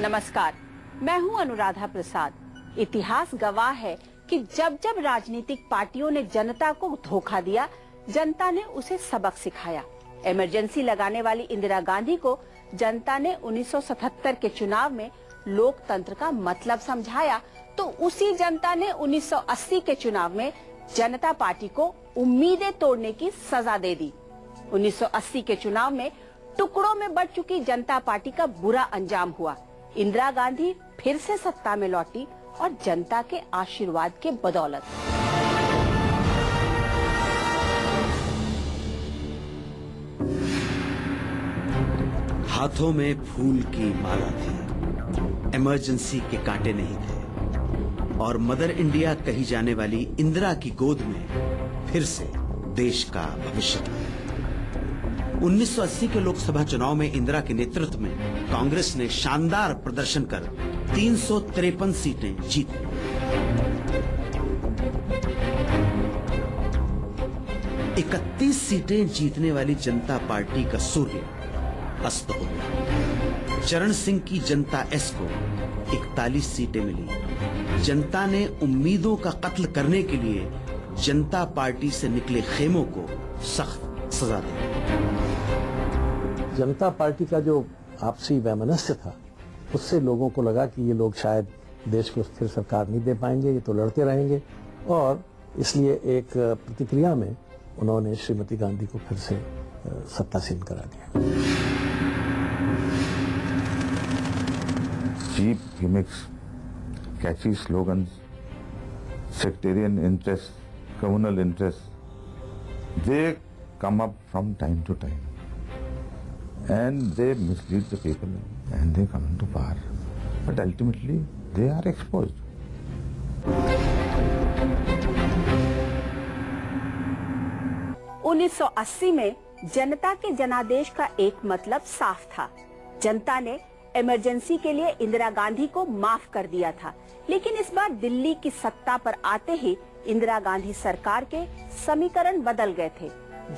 नमस्कार, मैं हूं अनुराधा प्रसाद। इतिहास गवाह है कि जब जब राजनीतिक पार्टियों ने जनता को धोखा दिया, जनता ने उसे सबक सिखाया। इमरजेंसी लगाने वाली इंदिरा गांधी को जनता ने 1977 के चुनाव में लोकतंत्र का मतलब समझाया, तो उसी जनता ने 1980 के चुनाव में जनता पार्टी को उम्मीदें तोड़ने की सजा दे दी। 1980 के चुनाव में टुकड़ों में बंट चुकी जनता पार्टी का बुरा अंजाम हुआ। इंदिरा गांधी फिर से सत्ता में लौटी और जनता के आशीर्वाद के बदौलत। हाथों में फूल की माला थी, इमरजेंसी के कांटे नहीं थे और मदर इंडिया कही जाने वाली इंदिरा की गोद में फिर से देश का भविष्य था। 1980 के लोकसभा चुनाव में इंदिरा के नेतृत्व में कांग्रेस ने शानदार प्रदर्शन कर 353 सीटें जीती। इकतीस सीटें जीतने वाली जनता पार्टी का सूर्य अस्त हो गया। चरण सिंह की जनता एस को 41 सीटें मिली। जनता ने उम्मीदों का कत्ल करने के लिए जनता पार्टी से निकले खेमों को सख्त सजा दी। जनता पार्टी का जो आपसी वैमनस्य था, उससे लोगों को लगा कि ये लोग शायद देश को स्थिर सरकार नहीं दे पाएंगे, ये तो लड़ते रहेंगे, और इसलिए एक प्रतिक्रिया में उन्होंने श्रीमती गांधी को फिर से सत्तासीन करा दिया। Cheap gimmicks, catchy slogans, sectarian interests, communal interests, they come up from time to time. And they mislead the people and they come into power. But ultimately, they are exposed. उन्नीस 1980 में जनता के जनादेश का एक मतलब साफ था। जनता ने इमरजेंसी के लिए इंदिरा गांधी को माफ कर दिया था, लेकिन इस बार दिल्ली की सत्ता पर आते ही इंदिरा गांधी सरकार के समीकरण बदल गए थे।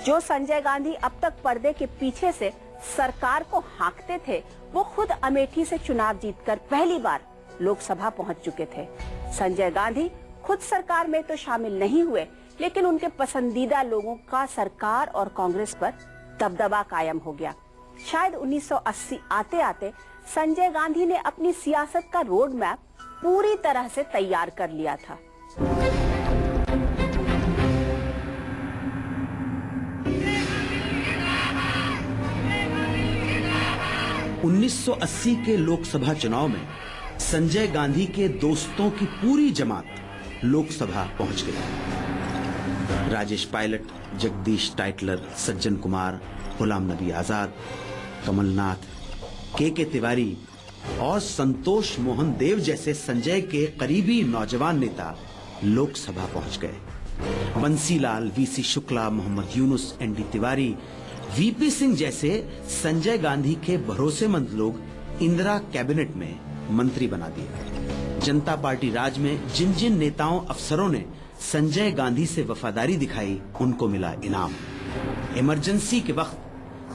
जो संजय गांधी अब तक पर्दे के पीछे से सरकार को हाँकते थे, वो खुद अमेठी से चुनाव जीतकर पहली बार लोकसभा पहुंच चुके थे। संजय गांधी खुद सरकार में तो शामिल नहीं हुए, लेकिन उनके पसंदीदा लोगों का सरकार और कांग्रेस पर दबदबा कायम हो गया। शायद 1980 आते आते संजय गांधी ने अपनी सियासत का रोड मैप पूरी तरह से तैयार कर लिया था। उन्नीस 1980 के लोकसभा चुनाव में संजय गांधी के दोस्तों की पूरी जमात लोकसभा पहुंच गई। राजेश पायलट, जगदीश टाइटलर, सज्जन कुमार, गुलाम नबी आजाद, कमलनाथ, के तिवारी और संतोष मोहन देव जैसे संजय के करीबी नौजवान नेता लोकसभा पहुंच गए। Bansilal, VC Shukla, Mohammad Yunus, ND Tiwari, VP Singh जैसे संजय गांधी के भरोसेमंद लोग इंदिरा कैबिनेट में मंत्री बना दिए। जनता पार्टी राज में जिन जिन नेताओं अफसरों ने संजय गांधी से वफादारी दिखाई, उनको मिला इनाम। इमरजेंसी के वक्त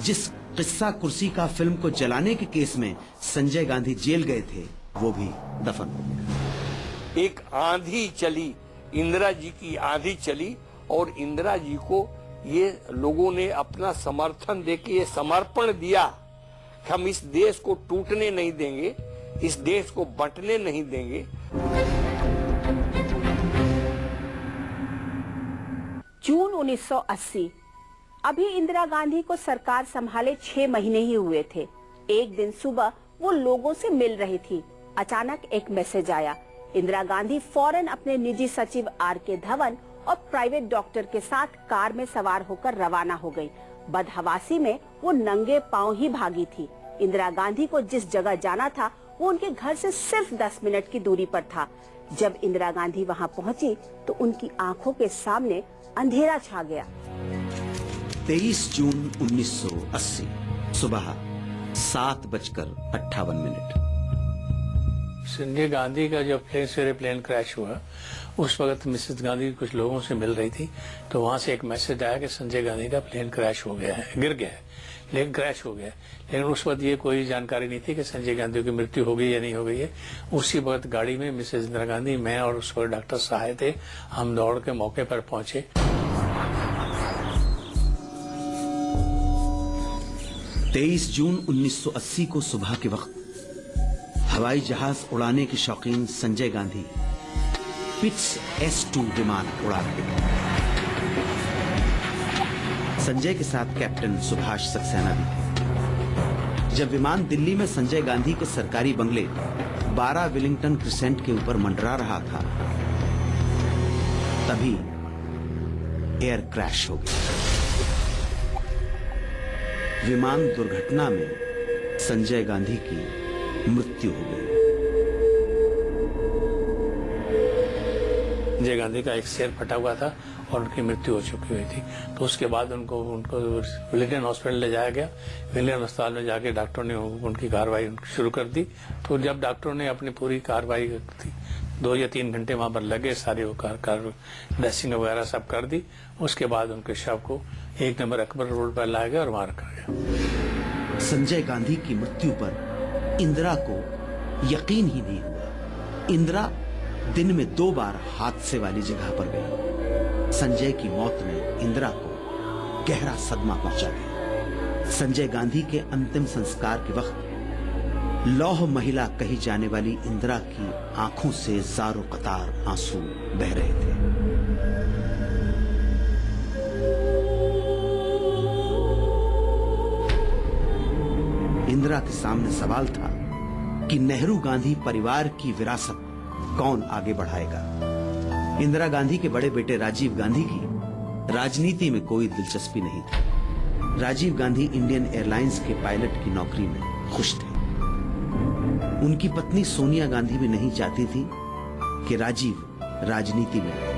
जिस किस्सा कुर्सी का फिल्म को जलाने के केस में संजय गांधी जेल गए थे, वो भी दफन हो गया। एक आंधी चली, इंदिरा जी की आंधी चली, और इंदिरा जी को ये लोगों ने अपना समर्थन देके ये समर्पण दिया कि हम इस देश को टूटने नहीं देंगे, इस देश को बंटने नहीं देंगे। जून 1980, अभी इंदिरा गांधी को सरकार संभाले 6 महीने ही हुए थे। एक दिन सुबह वो लोगों से मिल रही थी। अचानक एक मैसेज आया। इंदिरा गांधी फौरन अपने निजी सचिव आर.के. धवन और प्राइवेट डॉक्टर के साथ कार में सवार होकर रवाना हो गई। बदहवासी में वो नंगे पांव ही भागी थी। इंदिरा गांधी को जिस जगह जाना था, वो उनके घर से सिर्फ 10 मिनट की दूरी पर था। जब इंदिरा गांधी वहां पहुंची तो उनकी आंखों के सामने अंधेरा छा गया। 23 जून 1980 सुबह 7:58। संजय गांधी का जब प्लेन क्रैश हुआ, उस वक्त मिसेस गांधी कुछ लोगों से मिल रही थी, तो वहां से एक मैसेज आया कि संजय गांधी का प्लेन क्रैश हो गया है, गिर गया है। लेकिन क्रैश हो गया। लेकिन उस वक्त ये कोई जानकारी नहीं थी कि संजय गांधी की मृत्यु हो गई या नहीं हो गई है। उसी वक्त गाड़ी में मिसेज इंदिरा गांधी, मैं और उस वक्त डॉक्टर सहाय थे, हम दौड़ के मौके पर पहुंचे। 23 जून 1980 को सुबह के वक्त हवाई जहाज उड़ाने के शौकीन संजय गांधी पिट्स S2 विमान उड़ा रहे थे। संजय के साथ कैप्टन सुभाष सक्सेना भी थे। जब विमान दिल्ली में संजय गांधी के सरकारी बंगले 12 विलिंगटन क्रिसेंट के ऊपर मंडरा रहा था, तभी एयर क्रैश हो गया। विमान दुर्घटना में संजय गांधी की मृत्यु हो गई। संजय गांधी का एक सिर फटा हुआ था और उनकी मृत्यु हो चुकी हुई थी। तो उसके बाद उनको विलिंगटन हॉस्पिटल ले जाया गया। विलिंगटन अस्पताल में जाके डॉक्टरों ने उनकी कार्रवाई शुरू कर दी। तो जब डॉक्टरों ने अपनी पूरी कार्रवाई की, 2 या 3 घंटे वहां पर लगे, सारे वो ड्रेसिंग वगैरह सब कर दी। उसके बाद उनके शव को 1 नंबर अकबर रोड पर लाया गया और वहां रखा गया। संजय गांधी की मृत्यु पर इंदिरा को यकीन ही नहीं हुआ। इंदिरा दिन में 2 बार हादसे वाली जगह पर गई। संजय की मौत ने इंदिरा को गहरा सदमा पहुंचा दिया। संजय गांधी के अंतिम संस्कार के वक्त लौह महिला कही जाने वाली इंदिरा की आंखों से ज़ारो कतार आंसू बह रहे थे। इंदिरा के सामने सवाल था कि नेहरू गांधी परिवार की विरासत कौन आगे बढ़ाएगा। इंदिरा गांधी के बड़े बेटे राजीव गांधी की राजनीति में कोई दिलचस्पी नहीं थी। राजीव गांधी इंडियन एयरलाइंस के पायलट की नौकरी में खुश थे। उनकी पत्नी सोनिया गांधी भी नहीं चाहती थी कि राजीव राजनीति में आए।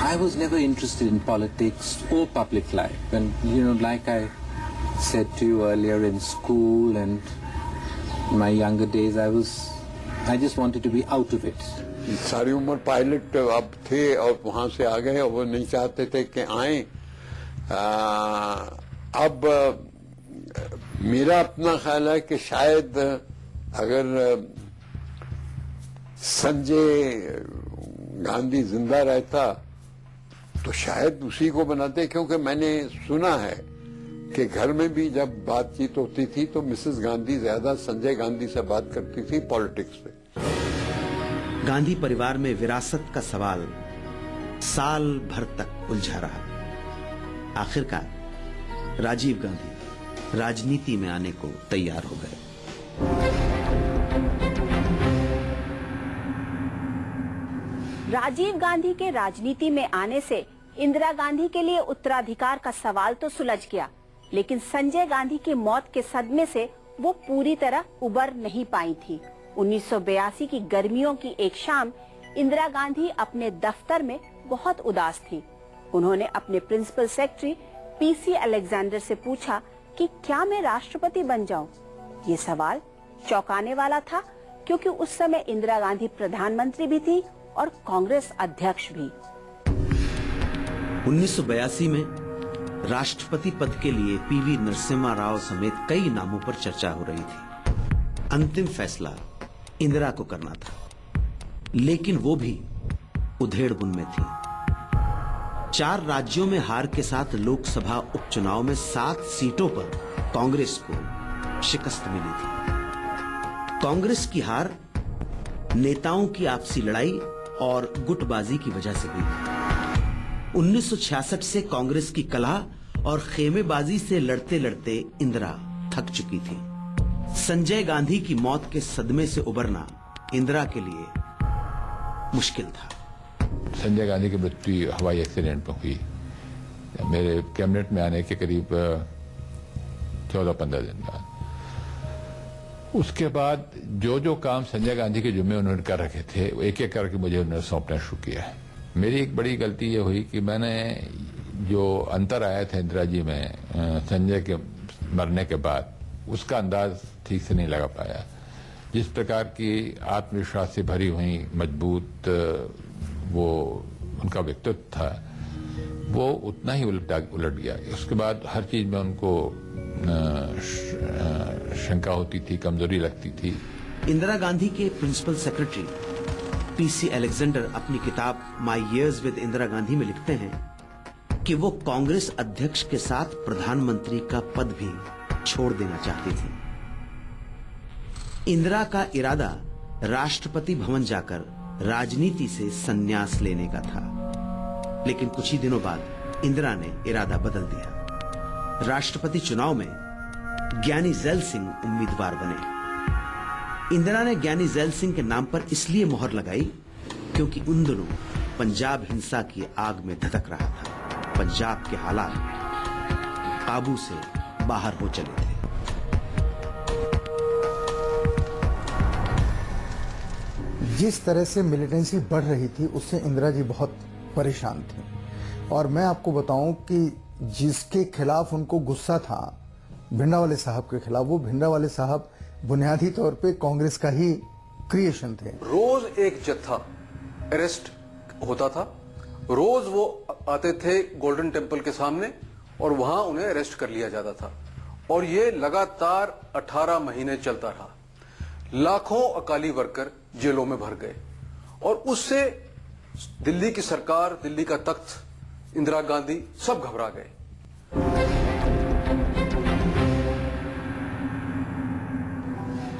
I was never interested in politics or public life, and like I said to you earlier, in school and in my younger days, I just wanted to be out of it. सारी उम्र pilot अब थे और वहां से आ गए और वो नहीं चाहते थे कि आए। अब मेरा अपना ख्याल है कि शायद अगर संजय गांधी जिंदा रहता तो शायद उसी को बनाते, क्योंकि मैंने सुना है कि घर में भी जब बातचीत होती थी तो मिसेस गांधी ज्यादा संजय गांधी से बात करती थी पॉलिटिक्स पे। गांधी परिवार में विरासत का सवाल साल भर तक उलझा रहा। आखिरकार राजीव गांधी राजनीति में आने को तैयार हो गए। राजीव गांधी के राजनीति में आने से इंदिरा गांधी के लिए उत्तराधिकार का सवाल तो सुलझ गया, लेकिन संजय गांधी की मौत के सदमे से वो पूरी तरह उबर नहीं पाई थी। 1982 की गर्मियों की एक शाम इंदिरा गांधी अपने दफ्तर में बहुत उदास थी। उन्होंने अपने प्रिंसिपल सेक्रेटरी पीसी अलेक्जेंडर से पूछा कि क्या मैं राष्ट्रपति बन जाऊं? ये सवाल चौंकाने वाला था, क्योंकि उस समय इंदिरा गांधी प्रधानमंत्री भी थी और कांग्रेस अध्यक्ष भी। 1982 में राष्ट्रपति पद के लिए पीवी नरसिम्हा राव समेत कई नामों पर चर्चा हो रही थी। अंतिम फैसला इंदिरा को करना था, लेकिन वो भी उधेड़बुन में थी। 4 राज्यों में हार के साथ लोकसभा उपचुनाव में 7 सीटों पर कांग्रेस को शिकस्त मिली थी। कांग्रेस की हार नेताओं की आपसी लड़ाई और गुटबाजी की वजह से हुई। 1966 से कांग्रेस की कलह और खेमेबाजी से लड़ते लड़ते इंदिरा थक चुकी थी। संजय गांधी की मौत के सदमे से उबरना इंदिरा के लिए मुश्किल था। संजय गांधी की मृत्यु हवाई एक्सीडेंट में हुई। मेरे कैबिनेट में आने के करीब 14-15 दिन बाद। उसके बाद जो काम संजय गांधी के जुम्मे उन्होंने कर रखे थे, वो एक एक करके मुझे उन्होंने सौंपना शुरू किया है। मेरी एक बड़ी गलती ये हुई कि मैंने जो अंतर आया था इंदिरा जी में संजय के मरने के बाद, उसका अंदाज ठीक से नहीं लगा पाया। जिस प्रकार की आत्मविश्वास से भरी हुई मजबूत वो उनका व्यक्तित्व था वो उतना ही उलट गया। उसके बाद हर चीज में उनको शंका होती थी, कमजोरी लगती थी। इंदिरा गांधी के प्रिंसिपल सेक्रेटरी पीसी अलेक्जेंडर अपनी किताब माई ईयर्स विद इंदिरा गांधी में लिखते हैं कि वो कांग्रेस अध्यक्ष के साथ प्रधानमंत्री का पद भी छोड़ देना चाहती थी। इंदिरा का इरादा राष्ट्रपति भवन जाकर राजनीति से संन्यास लेने का था, लेकिन कुछ ही दिनों बाद इंदिरा ने इरादा बदल दिया। राष्ट्रपति चुनाव में ज्ञानी जैल सिंह उम्मीदवार बने। इंदिरा ने ज्ञानी जैल सिंह के नाम पर इसलिए मोहर लगाई क्योंकि उन दिनों पंजाब हिंसा की आग में धधक रहा था। पंजाब के हालात काबू से बाहर हो चले थे। जिस तरह से मिलिटेंसी बढ़ रही थी उससे इंदिरा जी बहुत परेशान थी। और मैं आपको बताऊं कि जिसके खिलाफ उनको गुस्सा था भिंडरावाले साहब के खिलाफ, वो भिंडरावाले साहब बुनियादी तौर पे कांग्रेस का ही क्रिएशन थे। रोज एक जत्था अरेस्ट होता था, रोज वो आते थे गोल्डन टेम्पल के सामने और वहां उन्हें अरेस्ट कर लिया जाता था। और ये लगातार 18 महीने चलता रहा। लाखों अकाली वर्कर जेलों में भर गए और उससे दिल्ली की सरकार, दिल्ली का तख्त, इंदिरा गांधी सब घबरा गए।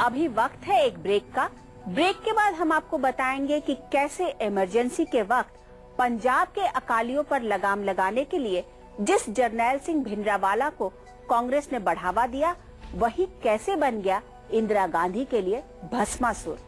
अभी वक्त है एक ब्रेक का। ब्रेक के बाद हम आपको बताएंगे कि कैसे इमरजेंसी के वक्त पंजाब के अकालियों पर लगाम लगाने के लिए जिस जरनैल सिंह भिंडरावाला को कांग्रेस ने बढ़ावा दिया, वही कैसे बन गया इंदिरा गांधी के लिए भस्मासुर।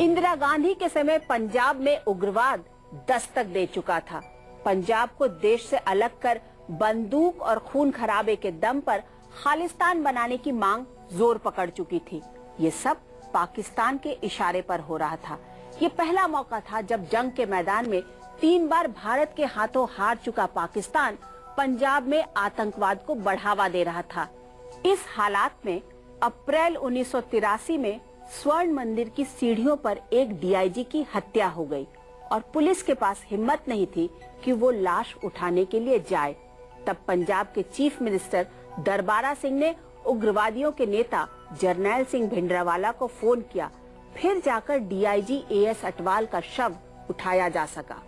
इंदिरा गांधी के समय पंजाब में उग्रवाद दस्तक दे चुका था। पंजाब को देश से अलग कर बंदूक और खून खराबे के दम पर खालिस्तान बनाने की मांग जोर पकड़ चुकी थी। ये सब पाकिस्तान के इशारे पर हो रहा था। ये पहला मौका था जब जंग के मैदान में 3 बार भारत के हाथों हार चुका पाकिस्तान पंजाब में आतंकवाद को बढ़ावा दे रहा था। इस हालात में अप्रैल 1983 में स्वर्ण मंदिर की सीढ़ियों पर एक डीआईजी की हत्या हो गई और पुलिस के पास हिम्मत नहीं थी कि वो लाश उठाने के लिए जाए। तब पंजाब के चीफ मिनिस्टर दरबारा सिंह ने उग्रवादियों के नेता जरनैल सिंह भिंडरावाला को फोन किया। फिर जाकर डीआईजी एएस अटवाल का शव उठाया जा सका।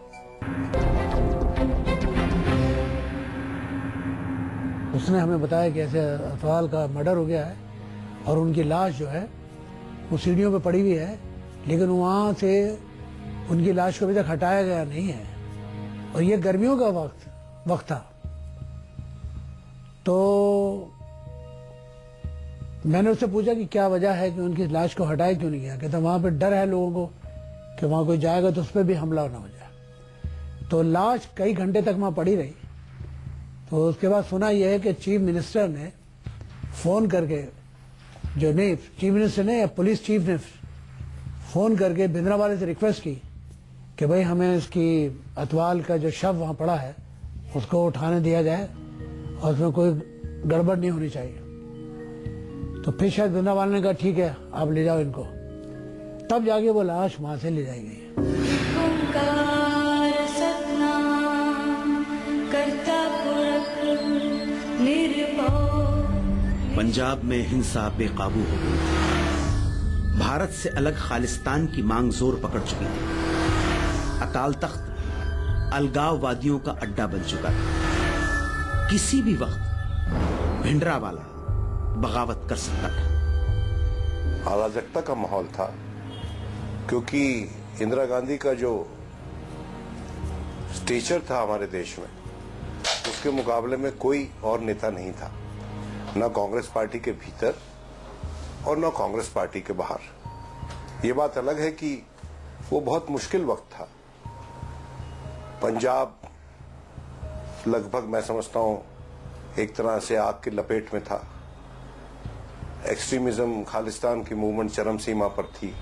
उसने हमें बताया कि ऐसे अटवाल का मर्डर हो गया है और उनकी लाश जो है वो सीढ़ियों पे पड़ी हुई है, लेकिन वहां से उनकी लाश को अभी तक हटाया गया नहीं है। और ये गर्मियों का वक्त था। तो मैंने उससे पूछा कि क्या वजह है कि उनकी लाश को हटाया क्यों नहीं गया। कहता वहां पे डर है लोगों को कि वहां कोई जाएगा तो उस पर भी हमला ना हो जाए। तो लाश कई घंटे तक वहां पड़ी रही। तो उसके बाद सुना यह है कि चीफ मिनिस्टर ने फोन करके, जो नहीं चीफ मिनिस्टर ने या पुलिस चीफ ने फोन करके भिंडरावाले से रिक्वेस्ट की कि भाई हमें इसकी अतवाल का जो शव वहां पड़ा है उसको उठाने दिया जाए और उसमें कोई गड़बड़ नहीं होनी चाहिए। तो फिर शायद भिंडरावाले ने कहा ठीक है आप ले जाओ इनको। तब जाके वो लाश वहां से ले जाई गई। पंजाब में हिंसा बेकाबू हो गई। भारत से अलग खालिस्तान की मांग जोर पकड़ चुकी थी। अकाल तख्त अलगाववादियों का अड्डा बन चुका था। किसी भी वक्त भिंडरावाला बगावत कर सकता था। अराजकता का माहौल था क्योंकि इंदिरा गांधी का जो स्टेचर था हमारे देश में, उसके मुकाबले में कोई और नेता नहीं था, न कांग्रेस पार्टी के भीतर और न कांग्रेस पार्टी के बाहर। ये बात अलग है कि वो बहुत मुश्किल वक्त था। पंजाब लगभग मैं समझता हूं एक तरह से आग की लपेट में था। एक्सट्रीमिज्म, खालिस्तान की मूवमेंट चरम सीमा पर थी।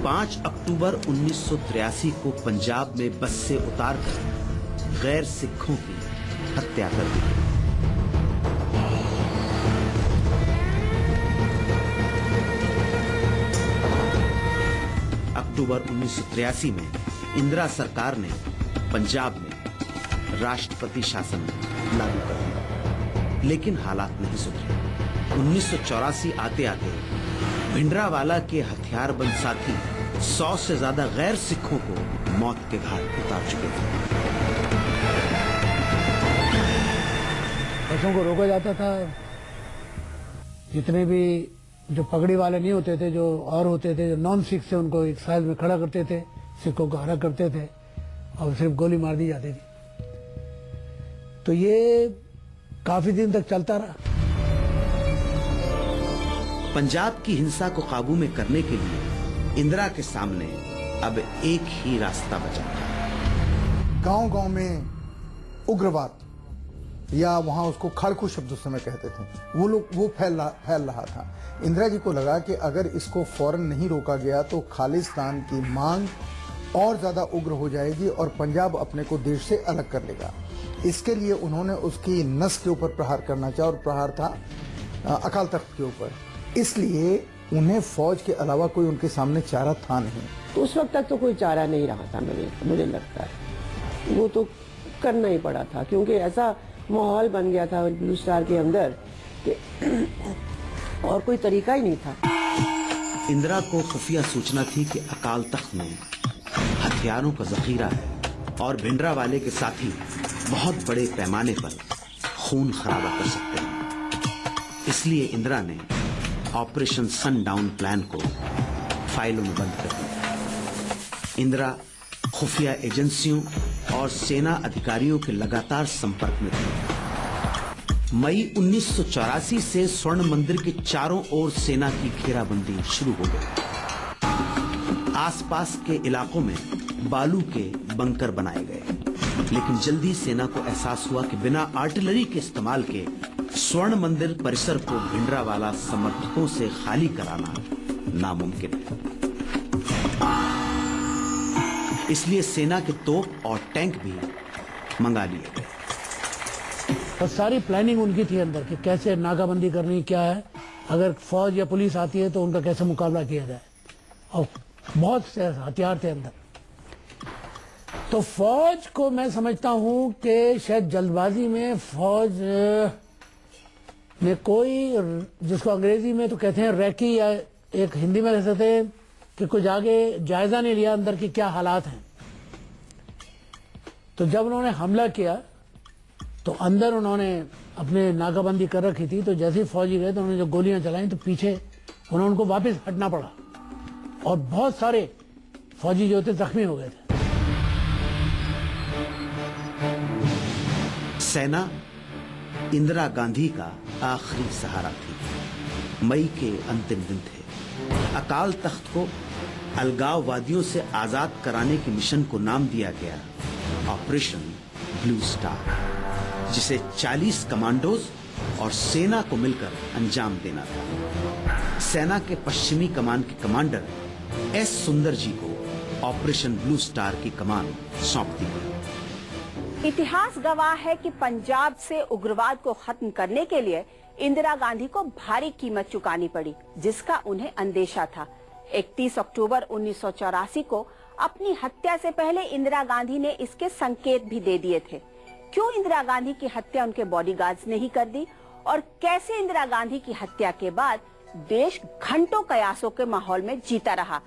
5 अक्टूबर 1983 को पंजाब में बस से उतारकर गैर सिखों की हत्या कर दी। अक्टूबर 1983 में इंदिरा सरकार ने पंजाब में राष्ट्रपति शासन लागू कर दिया, लेकिन हालात नहीं सुधरे। 1984 आते आते भिंडरावाला के हथियारबंद साथी 100 से ज्यादा गैर सिखों को मौत के घाट उतार चुके थे। बसों को रोका जाता था, जितने भी जो पगड़ी वाले नहीं होते थे, जो और होते थे, जो नॉन सिख थे, उनको एक साइड में खड़ा करते थे, सिखों को हरा करते थे और सिर्फ गोली मार दी जाती थी। तो ये काफी दिन तक चलता रहा। पंजाब की हिंसा को काबू में करने के लिए इंदिरा के सामने अब एक ही रास्ता बचा था। गांव-गांव में उग्रवाद, या वहां उसको खड़कू शब्दों से मैं कहते थे, वो फैल रहा था। इंदिरा जी को लगा कि अगर इसको फौरन नहीं रोका गया तो खालिस्तान की मांग और ज्यादा उग्र हो जाएगी और पंजाब अपने को देश से अलग कर लेगा। इसके लिए उन्होंने उसकी नस के ऊपर प्रहार करना चाहा, और प्रहार था अकाल तख्त के ऊपर। इसलिए उन्हें फौज के अलावा कोई उनके सामने चारा था नहीं। तो उस वक्त तक तो कोई चारा नहीं रहा था, मुझे लगता है वो तो करना ही पड़ा था, क्योंकि ऐसा माहौल बन गया था ब्लू स्टार के अंदर कि और कोई तरीका ही नहीं था। इंदिरा को खुफिया सूचना थी कि अकाल तख्त में हथियारों का जखीरा है और भिंडरावाले के साथी बहुत बड़े पैमाने पर खून खराबा कर सकते हैं। इसलिए इंदिरा ने ऑपरेशन सनडाउन प्लान को फाइलों में बंद कर दिया। इंदिरा खुफिया एजेंसियों और सेना अधिकारियों के लगातार संपर्क में थी। मई 1984 से स्वर्ण मंदिर के चारों ओर सेना की घेराबंदी शुरू हो गई। आसपास के इलाकों में बालू के बंकर बनाए गए, लेकिन जल्दी सेना को एहसास हुआ कि बिना आर्टिलरी के इस्तेमाल के स्वर्ण मंदिर परिसर को भिंडरावाला समर्थकों से खाली कराना नामुमकिन है। इसलिए सेना के तोप और टैंक भी मंगा लिए गए। और सारी प्लानिंग उनकी थी अंदर कि कैसे नाकाबंदी करनी, क्या है, अगर फौज या पुलिस आती है तो उनका कैसे मुकाबला किया जाए, और बहुत से हथियार थे अंदर। तो फौज को मैं समझता हूं कि शायद जल्दबाजी में फौज ने कोई, जिसको अंग्रेजी में तो कहते हैं रैकी, या एक हिंदी में कह सकते हैं कि कुछ आगे जायजा नहीं लिया अंदर की क्या हालात हैं। तो जब उन्होंने हमला किया तो अंदर उन्होंने अपने नाकाबंदी कर रखी थी, तो जैसे ही फौजी गए तो उन्होंने जो गोलियां चलाई तो पीछे उन्होंने उनको वापस हटना पड़ा, और बहुत सारे फौजी जो थे जख्मी हो गए थे। सेना इंदिरा गांधी का आखिरी सहारा थी। मई के अंतिम दिन थे। अकाल तख्त को अलगाववादियों से आजाद कराने के मिशन को नाम दिया गया ऑपरेशन ब्लू स्टार, जिसे 40 कमांडोज और सेना को मिलकर अंजाम देना था। सेना के पश्चिमी कमान के कमांडर एस सुंदर जी को ऑपरेशन ब्लू स्टार की कमान सौंप दी गई। इतिहास गवाह है कि पंजाब से उग्रवाद को खत्म करने के लिए इंदिरा गांधी को भारी कीमत चुकानी पड़ी, जिसका उन्हें अंदेशा था। 31 अक्टूबर 1984 को अपनी हत्या से पहले इंदिरा गांधी ने इसके संकेत भी दे दिए थे। क्यों इंदिरा गांधी की हत्या उनके बॉडीगार्ड्स ने ही कर दी, और कैसे इंदिरा गांधी की हत्या के बाद देश घंटों कयासों के माहौल में जीता रहा,